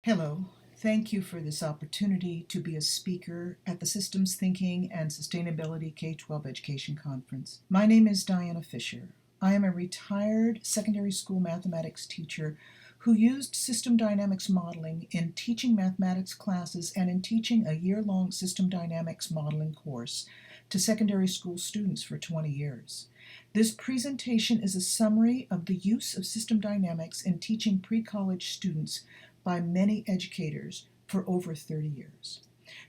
Hello, thank you for this opportunity to be a speaker at the Systems Thinking and Sustainability K-12 Education Conference. My name is Diana Fisher. I am a retired secondary school mathematics teacher who used system dynamics modeling in teaching mathematics classes and in teaching a year-long system dynamics modeling course to secondary school students for 20 years. This presentation is a summary of the use of system dynamics in teaching pre-college students by many educators for over 30 years.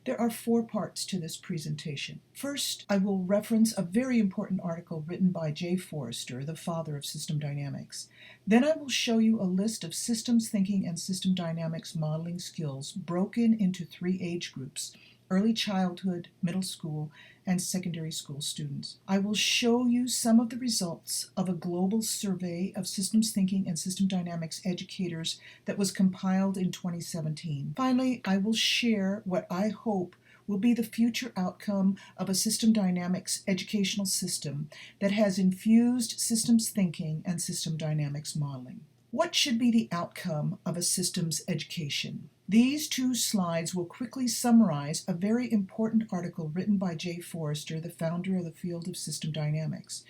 There are 4 parts to this presentation. First, I will reference a very important article written by J. Forrester, the father of system dynamics. Then I will show you a list of systems thinking and system dynamics modeling skills broken into 3 age groups: early childhood, middle school, and secondary school students. I will show you some of the results of a global survey of systems thinking and system dynamics educators that was compiled in 2017. Finally, I will share what I hope will be the future outcome of a system dynamics educational system that has infused systems thinking and system dynamics modeling. What should be the outcome of a systems education? These 2 slides will quickly summarize a very important article written by J. Forrester, the founder of the field of system dynamics.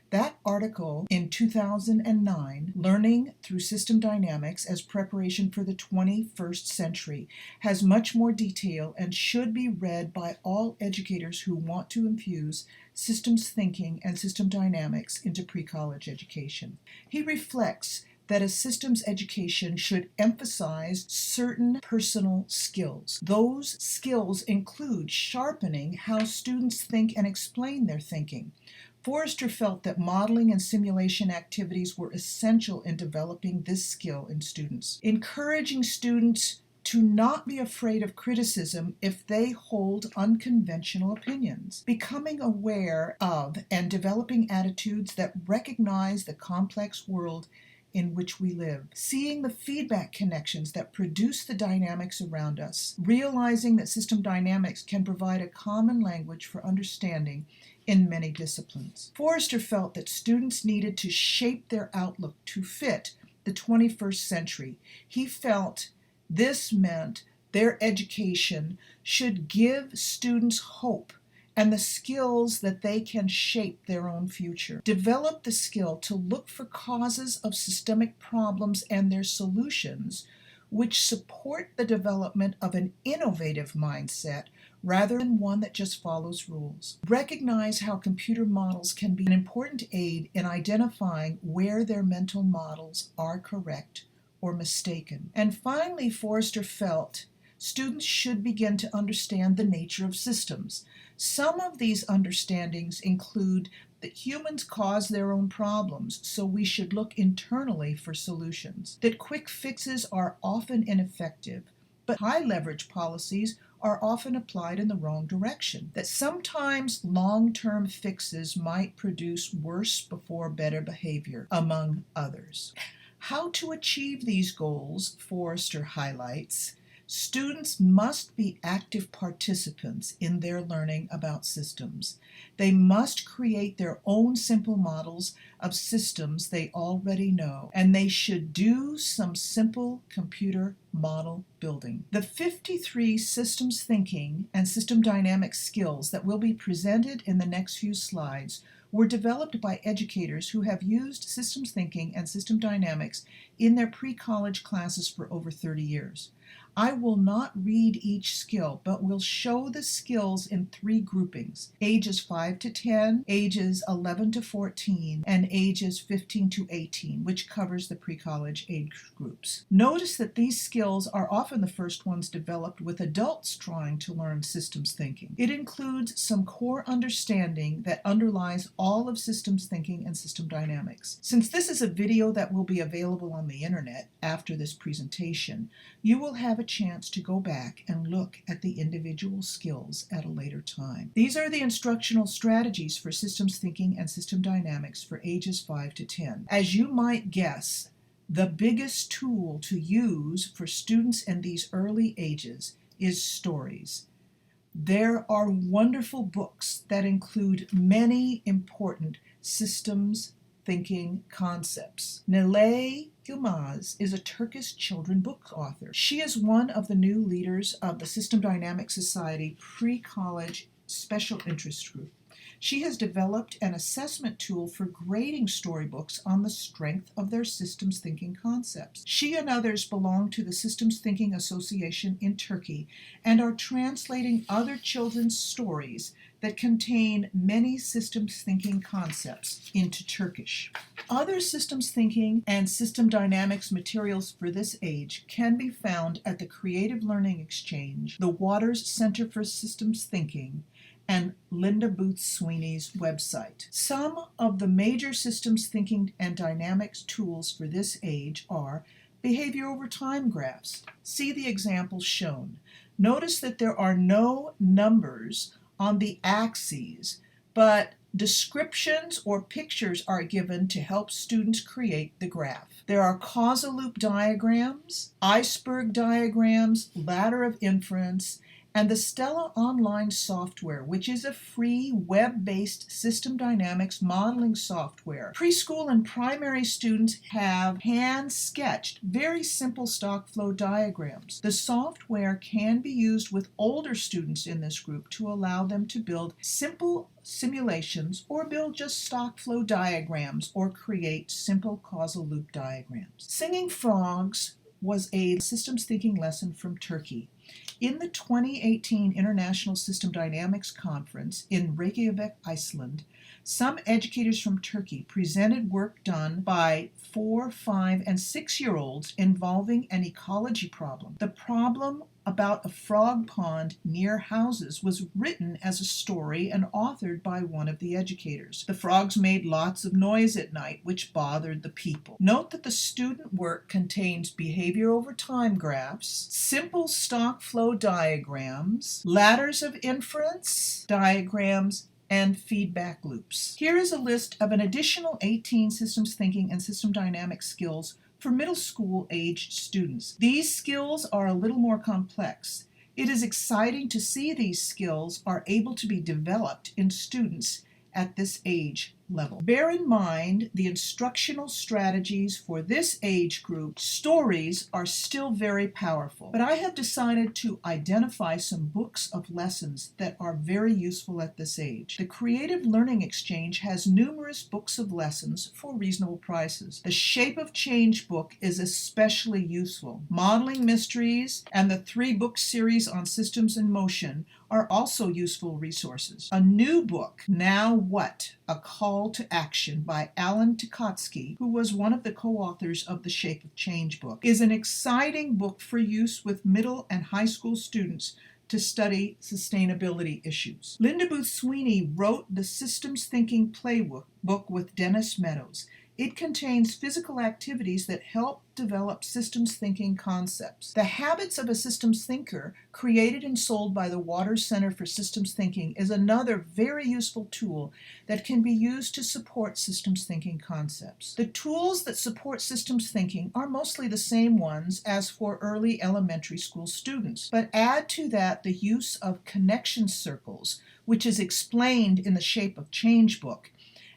That article in 2009, Learning Through System Dynamics as Preparation for the 21st Century, has much more detail and should be read by all educators who want to infuse systems thinking and system dynamics into pre-college education. He reflects that a systems education should emphasize certain personal skills. Those skills include sharpening how students think and explain their thinking. Forrester felt that modeling and simulation activities were essential in developing this skill in students. Encouraging students to not be afraid of criticism if they hold unconventional opinions. Becoming aware of and developing attitudes that recognize the complex world in which we live, seeing the feedback connections that produce the dynamics around us, realizing that system dynamics can provide a common language for understanding in many disciplines. Forrester felt that students needed to shape their outlook to fit the 21st century. He felt this meant their education should give students hope and the skills that they can shape their own future. Develop the skill to look for causes of systemic problems and their solutions, which support the development of an innovative mindset rather than one that just follows rules. Recognize how computer models can be an important aid in identifying where their mental models are correct or mistaken. And finally, Forrester felt students should begin to understand the nature of systems. Some of these understandings include that humans cause their own problems, so we should look internally for solutions, that quick fixes are often ineffective, but high leverage policies are often applied in the wrong direction, that sometimes long-term fixes might produce worse before better behavior, among others. How to achieve these goals, Forrester highlights. Students must be active participants in their learning about systems. They must create their own simple models of systems they already know, and they should do some simple computer model building. The 53 systems thinking and system dynamics skills that will be presented in the next few slides were developed by educators who have used systems thinking and system dynamics in their pre-college classes for over 30 years. I will not read each skill, but will show the skills in 3 groupings: ages 5 to 10, ages 11 to 14, and ages 15 to 18, which covers the pre-college age groups. Notice that these skills are often the first ones developed with adults trying to learn systems thinking. It includes some core understanding that underlies all of systems thinking and system dynamics. Since this is a video that will be available on the internet after this presentation, you will have a chance to go back and look at the individual skills at a later time. These are the instructional strategies for systems thinking and system dynamics for ages 5 to 10. As you might guess, the biggest tool to use for students in these early ages is stories. There are wonderful books that include many important systems thinking concepts. Nilay Yilmaz is a Turkish children's book author. She is one of the new leaders of the System Dynamics Society pre-college special interest group. She has developed an assessment tool for grading storybooks on the strength of their systems thinking concepts. She and others belong to the Systems Thinking Association in Turkey and are translating other children's stories that contain many systems thinking concepts into Turkish. Other systems thinking and system dynamics materials for this age can be found at the Creative Learning Exchange, the Waters Center for Systems Thinking, and Linda Booth Sweeney's website. Some of the major systems thinking and dynamics tools for this age are behavior over time graphs. See the examples shown. Notice that there are no numbers on the axes, but descriptions or pictures are given to help students create the graph. There are causal loop diagrams, iceberg diagrams, ladder of inference, and the Stella Online software, which is a free web-based system dynamics modeling software. Preschool and primary students have hand-sketched very simple stock flow diagrams. The software can be used with older students in this group to allow them to build simple simulations or build just stock flow diagrams or create simple causal loop diagrams. Singing Frogs was a systems thinking lesson from Turkey. In the 2018 International System Dynamics Conference in Reykjavik, Iceland, some educators from Turkey presented work done by 4, 5, and 6-year-olds involving an ecology problem. The problem about a frog pond near houses was written as a story and authored by one of the educators. The frogs made lots of noise at night, which bothered the people. Note that the student work contains behavior over time graphs, simple stock flow diagrams, ladders of inference diagrams, and feedback loops. Here is a list of an additional 18 systems thinking and system dynamics skills for middle school aged students. These skills are a little more complex. It is exciting to see these skills are able to be developed in students at this age level. Bear in mind the instructional strategies for this age group. Stories are still very powerful, but I have decided to identify some books of lessons that are very useful at this age. The Creative Learning Exchange has numerous books of lessons for reasonable prices. The Shape of Change book is especially useful. Modeling Mysteries and the 3-book series on systems in motion are also useful resources. A new book, Now What? A Call to Action by Alan Tukotsky, who was one of the co-authors of the Shape of Change book, is an exciting book for use with middle and high school students to study sustainability issues. Linda Booth Sweeney wrote the Systems Thinking Playbook with Dennis Meadows. It contains physical activities that help develop systems thinking concepts. The Habits of a Systems Thinker, created and sold by the Waters Center for Systems Thinking, is another very useful tool that can be used to support systems thinking concepts. The tools that support systems thinking are mostly the same ones as for early elementary school students, but add to that the use of connection circles, which is explained in the Shape of Change book,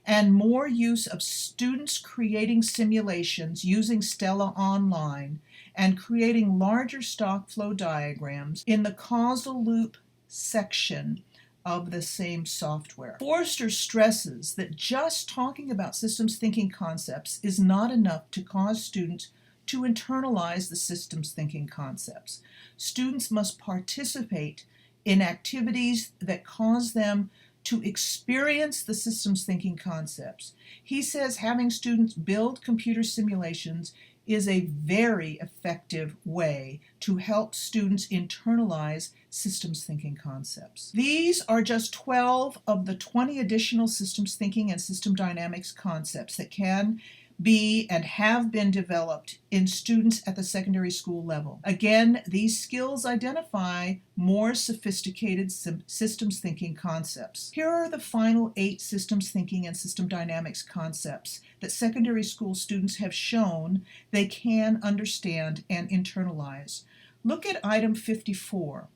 and more use of students creating simulations using Stella Online and creating larger stock flow diagrams in the causal loop section of the same software. Forrester stresses that just talking about systems thinking concepts is not enough to cause students to internalize the systems thinking concepts. Students must participate in activities that cause them to experience the systems thinking concepts. He says having students build computer simulations is a very effective way to help students internalize systems thinking concepts. These are just 12 of the 20 additional systems thinking and system dynamics concepts that can be and have been developed in students at the secondary school level. Again, these skills identify more sophisticated systems thinking concepts. Here are the final 8 systems thinking and system dynamics concepts that secondary school students have shown they can understand and internalize. Look at item 54.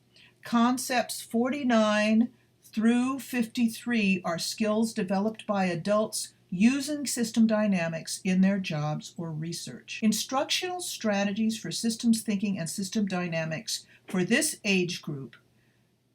Concepts 49 through 53 are skills developed by adults using system dynamics in their jobs or research. Instructional strategies for systems thinking and system dynamics for this age group.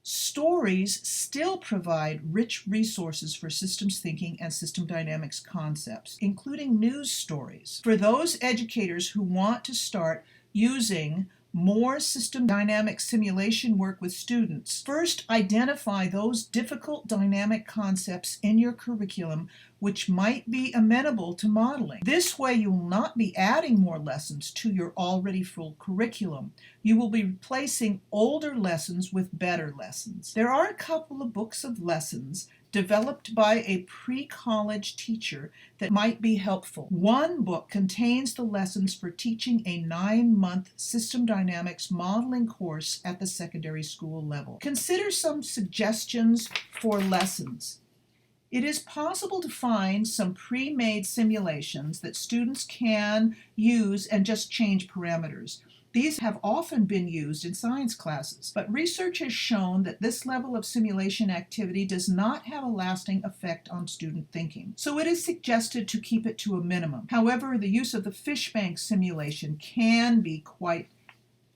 Stories still provide rich resources for systems thinking and system dynamics concepts, including news stories. For those educators who want to start using more system dynamic simulation work with students, first identify those difficult dynamic concepts in your curriculum which might be amenable to modeling. This way you will not be adding more lessons to your already full curriculum. You will be replacing older lessons with better lessons. There are a couple of books of lessons developed by a pre-college teacher that might be helpful. One book contains the lessons for teaching a 9-month system dynamics modeling course at the secondary school level. Consider some suggestions for lessons. It is possible to find some pre-made simulations that students can use and just change parameters. These have often been used in science classes, but research has shown that this level of simulation activity does not have a lasting effect on student thinking. So it is suggested to keep it to a minimum. However, the use of the fishbank simulation can be quite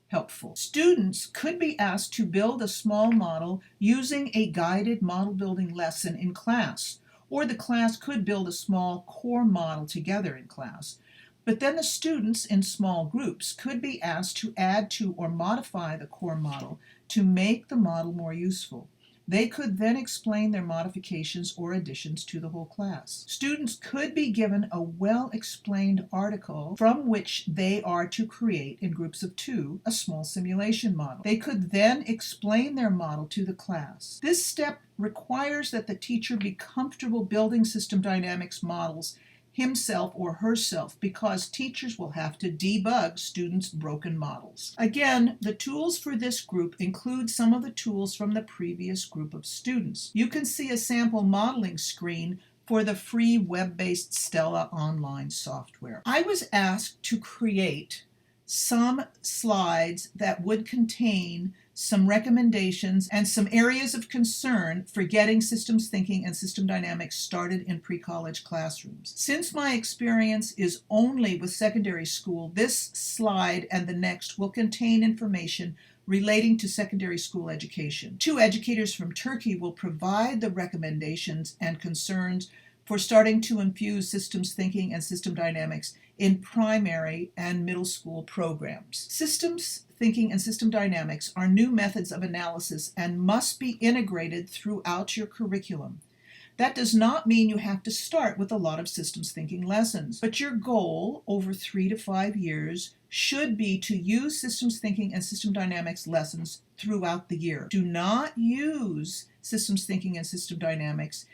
helpful. Students could be asked to build a small model using a guided model building lesson in class, or the class could build a small core model together in class. But then the students in small groups could be asked to add to or modify the core model to make the model more useful. They could then explain their modifications or additions to the whole class. Students could be given a well-explained article from which they are to create, in groups of 2, a small simulation model. They could then explain their model to the class. This step requires that the teacher be comfortable building system dynamics models himself or herself, because teachers will have to debug students' broken models. Again, the tools for this group include some of the tools from the previous group of students. You can see a sample modeling screen for the free web-based Stella online software. I was asked to create some slides that would contain some recommendations and some areas of concern for getting systems thinking and system dynamics started in pre-college classrooms. Since my experience is only with secondary school, this slide and the next will contain information relating to secondary school education. 2 educators from Turkey will provide the recommendations and concerns for starting to infuse systems thinking and system dynamics in primary and middle school programs. Systems thinking and system dynamics are new methods of analysis and must be integrated throughout your curriculum. That does not mean you have to start with a lot of systems thinking lessons, but your goal over 3 to 5 years should be to use systems thinking and system dynamics lessons throughout the year. Do not use systems thinking and system dynamics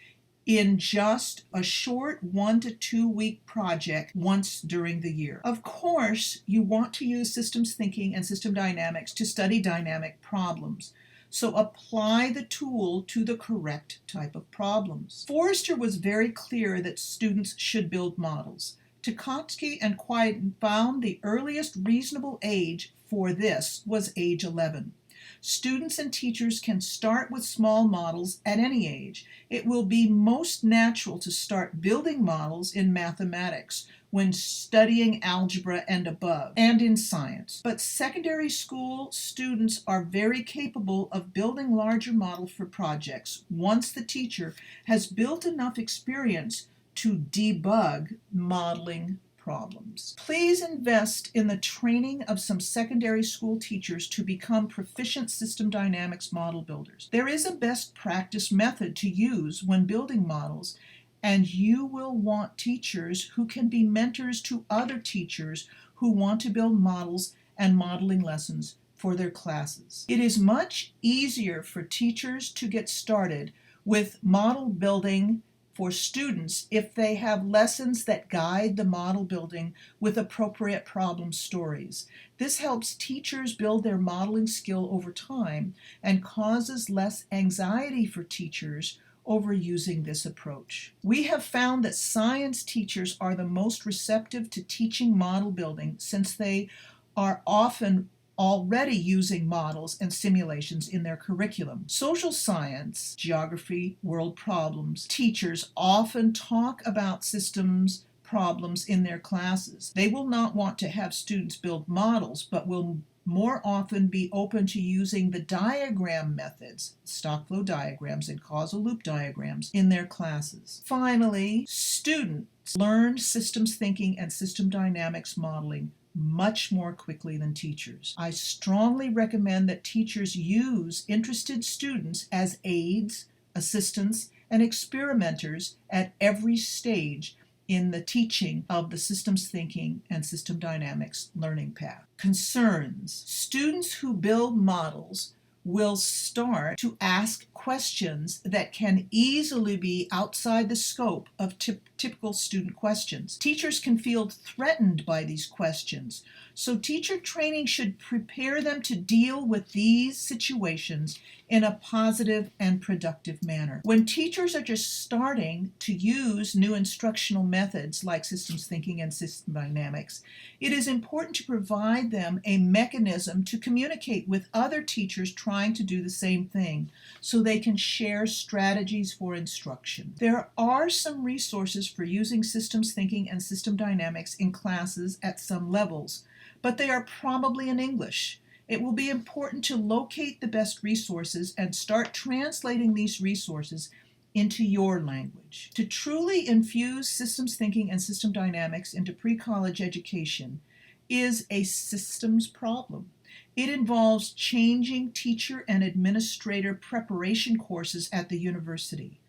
in just a short 1 to 2 week project once during the year. Of course, you want to use systems thinking and system dynamics to study dynamic problems. So apply the tool to the correct type of problems. Forrester was very clear that students should build models. Tukhachevsky and Quiet found the earliest reasonable age for this was age 11. Students and teachers can start with small models at any age. It will be most natural to start building models in mathematics when studying algebra and above, and in science. But secondary school students are very capable of building larger models for projects once the teacher has built enough experience to debug modeling problems. Please invest in the training of some secondary school teachers to become proficient system dynamics model builders. There is a best practice method to use when building models, and you will want teachers who can be mentors to other teachers who want to build models and modeling lessons for their classes. It is much easier for teachers to get started with model building for students if they have lessons that guide the model building with appropriate problem stories. This helps teachers build their modeling skill over time and causes less anxiety for teachers over using this approach. We have found that science teachers are the most receptive to teaching model building since they are often already using models and simulations in their curriculum. Social science, geography, world problems, teachers often talk about systems problems in their classes. They will not want to have students build models, but will more often be open to using the diagram methods, stock flow diagrams and causal loop diagrams, in their classes. Finally, students learn systems thinking and system dynamics modeling much more quickly than teachers. I strongly recommend that teachers use interested students as aides, assistants, and experimenters at every stage in the teaching of the systems thinking and system dynamics learning path. Concerns. Students who build models will start to ask questions that can easily be outside the scope of typical student questions. Teachers can feel threatened by these questions, so teacher training should prepare them to deal with these situations in a positive and productive manner. When teachers are just starting to use new instructional methods like systems thinking and system dynamics, it is important to provide them a mechanism to communicate with other teachers trying to do the same thing so they can share strategies for instruction. There are some resources for using systems thinking and system dynamics in classes at some levels, but they are probably in English. It will be important to locate the best resources and start translating these resources into your language. To truly infuse systems thinking and system dynamics into pre-college education is a systems problem. It involves changing teacher and administrator preparation courses at the university,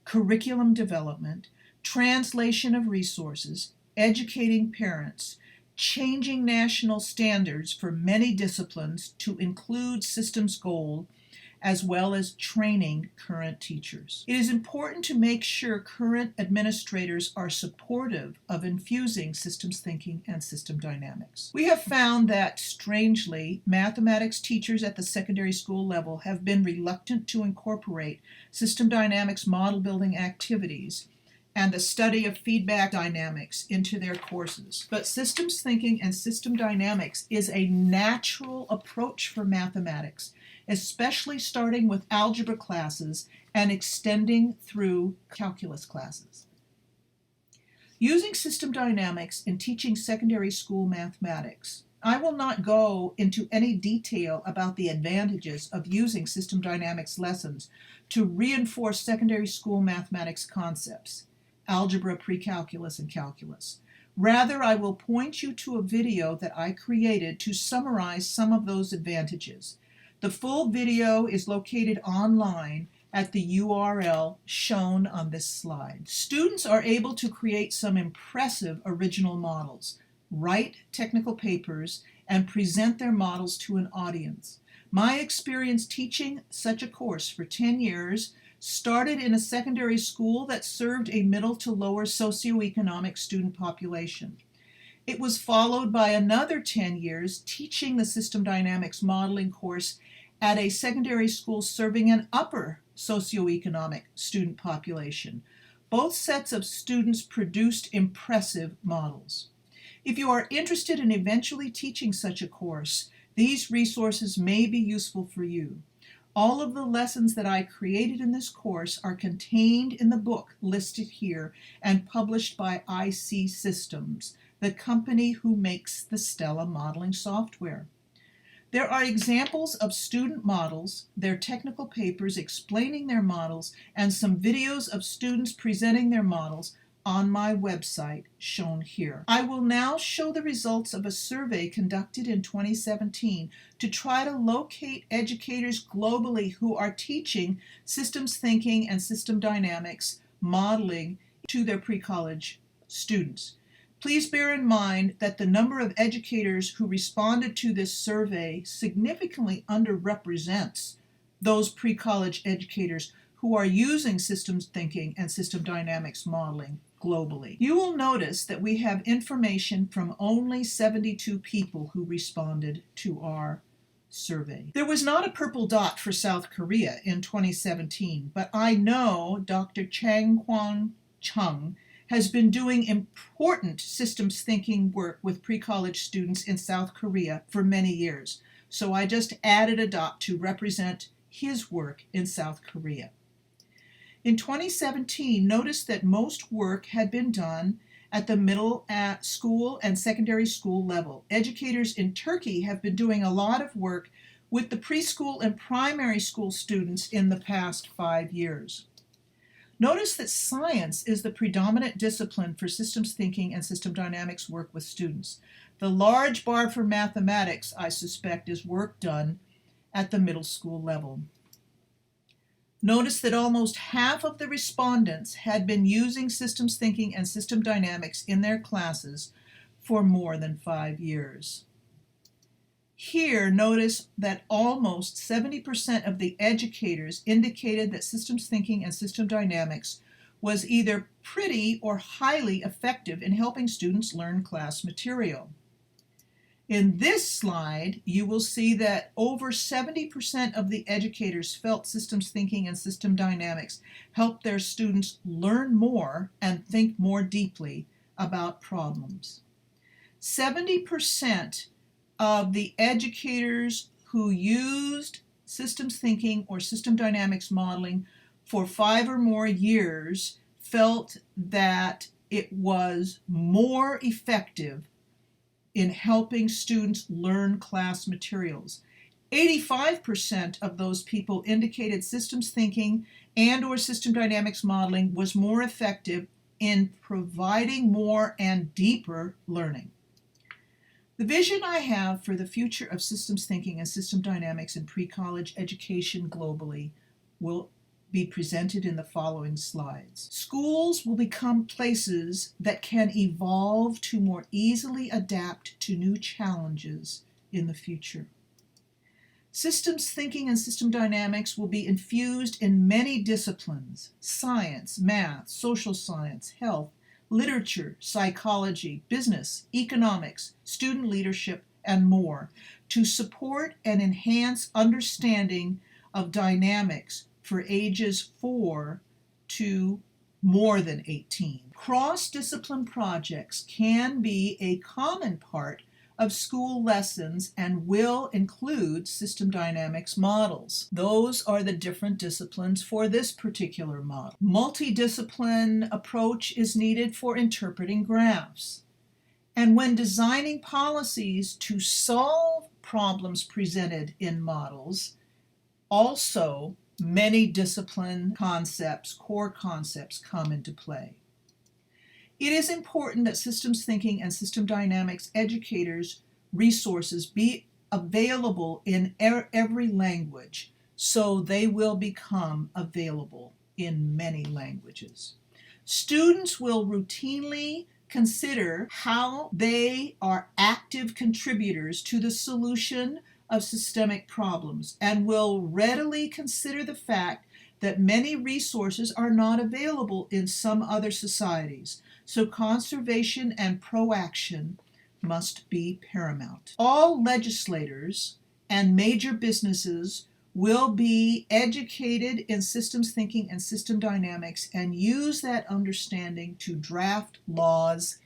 curriculum development, translation of resources, educating parents, changing national standards for many disciplines to include systems goal, as well as training current teachers. It is important to make sure current administrators are supportive of infusing systems thinking and system dynamics. We have found that, strangely, mathematics teachers at the secondary school level have been reluctant to incorporate system dynamics model building activities and the study of feedback dynamics into their courses. But systems thinking and system dynamics is a natural approach for mathematics, especially starting with algebra classes and extending through calculus classes. Using system dynamics in teaching secondary school mathematics. I will not go into any detail about the advantages of using system dynamics lessons to reinforce secondary school mathematics concepts, algebra, pre-calculus, and calculus. Rather, I will point you to a video that I created to summarize some of those advantages. The full video is located online at the URL shown on this slide. Students are able to create some impressive original models, write technical papers, and present their models to an audience. My experience teaching such a course for 10 years started in a secondary school that served a middle to lower socioeconomic student population. It was followed by another 10 years teaching the system dynamics modeling course at a secondary school serving an upper socioeconomic student population. Both sets of students produced impressive models. If you are interested in eventually teaching such a course, these resources may be useful for you. All of the lessons that I created in this course are contained in the book listed here and published by IC Systems, the company who makes the Stella modeling software. There are examples of student models, their technical papers explaining their models, and some videos of students presenting their models on my website shown here. I will now show the results of a survey conducted in 2017 to try to locate educators globally who are teaching systems thinking and system dynamics modeling to their pre-college students. Please bear in mind that the number of educators who responded to this survey significantly underrepresents those pre-college educators who are using systems thinking and system dynamics modeling globally. You will notice that we have information from only 72 people who responded to our survey. There was not a purple dot for South Korea in 2017, but I know Dr. Chang Kwon Chung has been doing important systems thinking work with pre-college students in South Korea for many years. so I just added a dot to represent his work in South Korea. In 2017, notice that most work had been done at the middle school and secondary school level. Educators in Turkey have been doing a lot of work with the preschool and primary school students in the past 5 years. Notice that science is the predominant discipline for systems thinking and system dynamics work with students. The large bar for mathematics, I suspect, is work done at the middle school level. Notice that almost half of the respondents had been using systems thinking and system dynamics in their classes for more than 5 years. Here, notice that almost 70% of the educators indicated that systems thinking and system dynamics was either pretty or highly effective in helping students learn class material. In this slide, you will see that over 70% of the educators felt systems thinking and system dynamics helped their students learn more and think more deeply about problems. 70% of the educators who used systems thinking or system dynamics modeling for 5 or more years felt that it was more effective in helping students learn class materials. 85% of those people indicated systems thinking and or system dynamics modeling was more effective in providing more and deeper learning. The vision I have for the future of systems thinking and system dynamics in pre-college education globally will be presented in the following slides. Schools will become places that can evolve to more easily adapt to new challenges in the future. Systems thinking and system dynamics will be infused in many disciplines: science, math, social science, health, literature, psychology, business, economics, student leadership, and more, to support and enhance understanding of dynamics for ages 4 to more than 18. Cross-discipline projects can be a common part of school lessons and will include system dynamics models. Those are the different disciplines for this particular model. Multidiscipline approach is needed for interpreting graphs. And when designing policies to solve problems presented in models, also many discipline concepts, core concepts, come into play. It is important that systems thinking and system dynamics educators' resources be available in every language, so they will become available in many languages. Students will routinely consider how they are active contributors to the solution of systemic problems and will readily consider the fact that many resources are not available in some other societies, so conservation and proaction must be paramount. All legislators and major businesses will be educated in systems thinking and system dynamics and use that understanding to draft laws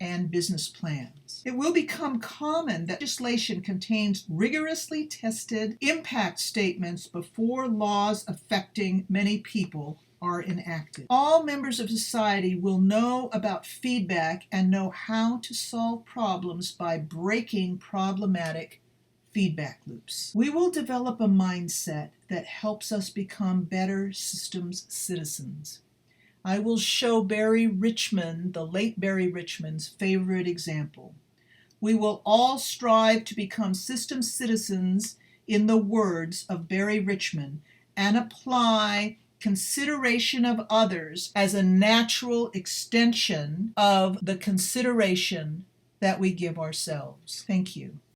and business plans. It will become common that legislation contains rigorously tested impact statements before laws affecting many people are enacted. All members of society will know about feedback and know how to solve problems by breaking problematic feedback loops. We will develop a mindset that helps us become better systems citizens. I will show Barry Richmond, the late Barry Richmond's favorite example. We will all strive to become system citizens in the words of Barry Richmond and apply consideration of others as a natural extension of the consideration that we give ourselves. Thank you.